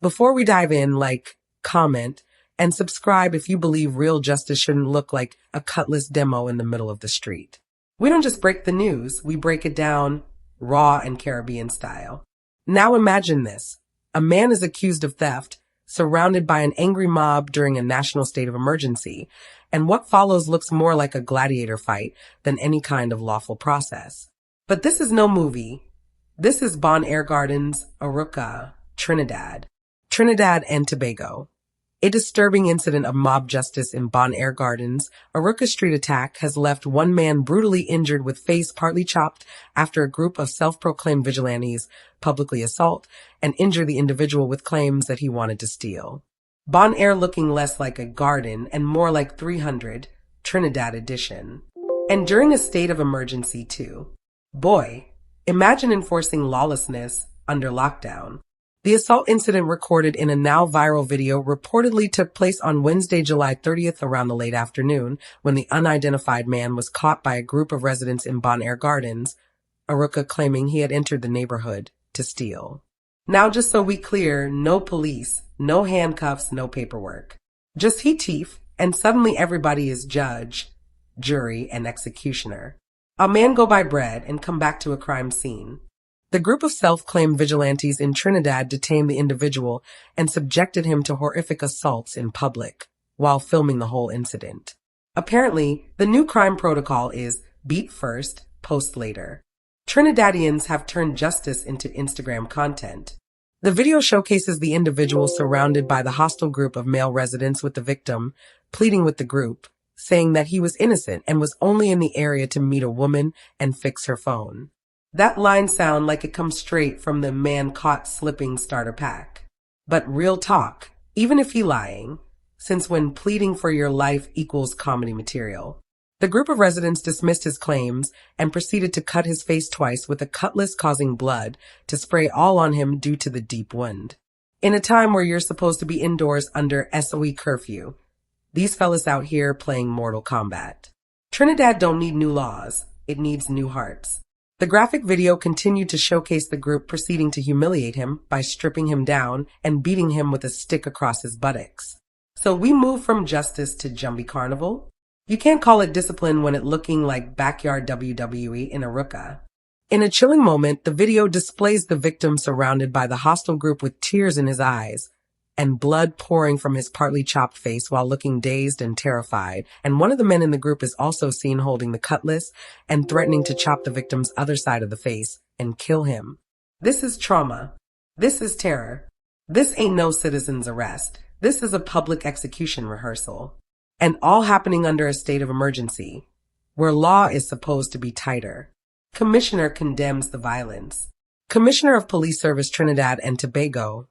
Before we dive in, like, comment, and subscribe if you believe real justice shouldn't look like a cutlass demo in the middle of the street. We don't just break the news, we break it down raw and Caribbean style. Now imagine this. A man is accused of theft, surrounded by an angry mob during a national state of emergency, and what follows looks more like a gladiator fight than any kind of lawful process. But this is no movie. This is Bon Air Gardens, Aruca, Trinidad and Tobago. A disturbing incident of mob justice in Bon Air Gardens, Aruca street attack has left one man brutally injured with face partly chopped after a group of self-proclaimed vigilantes publicly assault and injure the individual with claims that he wanted to steal. Bon Air looking less like a garden and more like 300, Trinidad edition. And during a state of emergency too. Boy, imagine enforcing lawlessness under lockdown. The assault incident recorded in a now viral video reportedly took place on Wednesday, July 30th around the late afternoon when the unidentified man was caught by a group of residents in Bon Air Gardens, Aruca claiming he had entered the neighborhood to steal. Now just so we clear, no police, no handcuffs, no paperwork. Just he chief, and suddenly everybody is judge, jury, and executioner. A man go buy bread and come back to a crime scene. The group of self-claimed vigilantes in Trinidad detained the individual and subjected him to horrific assaults in public while filming the whole incident. Apparently, the new crime protocol is beat first, post later. Trinidadians have turned justice into Instagram content. The video showcases the individual surrounded by the hostile group of male residents with the victim, pleading with the group, saying that he was innocent and was only in the area to meet a woman and fix her phone. That line sounds like it comes straight from the man caught slipping starter pack. But real talk, even if he lying, since when pleading for your life equals comedy material. The group of residents dismissed his claims and proceeded to cut his face twice with a cutlass causing blood to spray all on him due to the deep wound. In a time where you're supposed to be indoors under SOE curfew, these fellas out here playing Mortal Kombat. Trinidad don't need new laws, it needs new hearts. The graphic video continued to showcase the group proceeding to humiliate him by stripping him down and beating him with a stick across his buttocks. So we move from justice to Jumbie Carnival? You can't call it discipline when it looking like backyard WWE in Aruca. In a chilling moment, the video displays the victim surrounded by the hostile group with tears in his eyes and blood pouring from his partly chopped face while looking dazed and terrified, and one of the men in the group is also seen holding the cutlass and threatening to chop the victim's other side of the face and kill him. This is trauma. This is terror. This ain't no citizen's arrest. This is a public execution rehearsal. And all happening under a state of emergency, where law is supposed to be tighter. Commissioner condemns the violence. Commissioner of Police Service Trinidad and Tobago,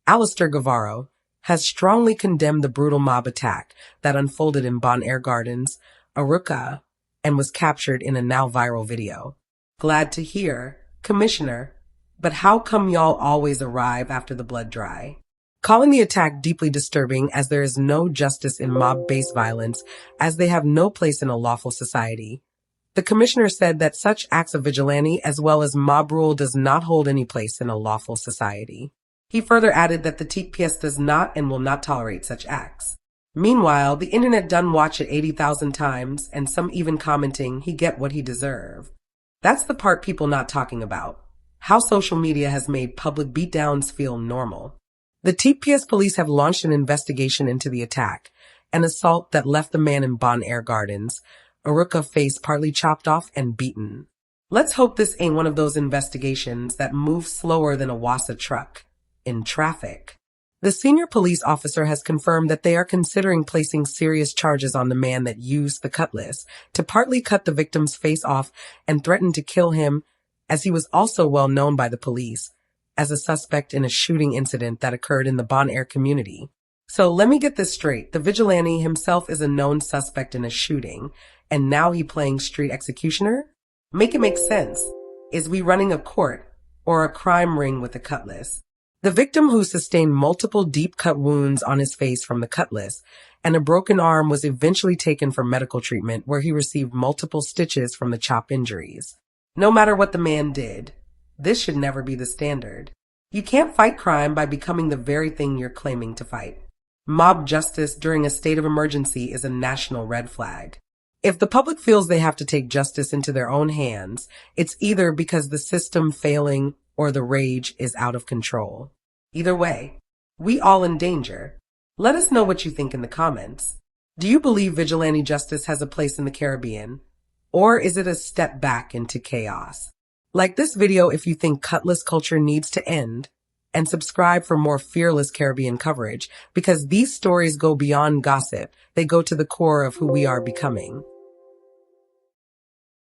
Alistair Guevara, has strongly condemned the brutal mob attack that unfolded in Bon Air Gardens, Aruca, and was captured in a now viral video. Glad to hear, Commissioner, but how come y'all always arrive after the blood dry? Calling the attack deeply disturbing as there is no justice in mob-based violence, as they have no place in a lawful society. The commissioner said that such acts of vigilante as well as mob rule does not hold any place in a lawful society. He further added that the TPS does not and will not tolerate such acts. Meanwhile, the internet done watch it 80,000 times, and some even commenting he get what he deserve. That's the part people not talking about. How social media has made public beatdowns feel normal. The TPS police have launched an investigation into the attack, an assault that left the man in Bon Air Gardens, Aruca face partly chopped off and beaten. Let's hope this ain't one of those investigations that move slower than a Wassa truck in traffic. The senior police officer has confirmed that they are considering placing serious charges on the man that used the cutlass to partly cut the victim's face off and threatened to kill him, as he was also well known by the police as a suspect in a shooting incident that occurred in the Bon Air community. So let me get this straight. The vigilante himself is a known suspect in a shooting, and now he playing street executioner? Make it make sense. Is we running a court or a crime ring with a cutlass? The victim, who sustained multiple deep-cut wounds on his face from the cutlass and a broken arm, was eventually taken for medical treatment where he received multiple stitches from the chop injuries. No matter what the man did, this should never be the standard. You can't fight crime by becoming the very thing you're claiming to fight. Mob justice during a state of emergency is a national red flag. If the public feels they have to take justice into their own hands, it's either because the system failing or the rage is out of control. Either way, we all in danger. Let us know what you think in the comments. Do you believe vigilante justice has a place in the Caribbean? Or is it a step back into chaos? Like this video if you think cutlass culture needs to end, and subscribe for more fearless Caribbean coverage because these stories go beyond gossip. They go to the core of who we are becoming.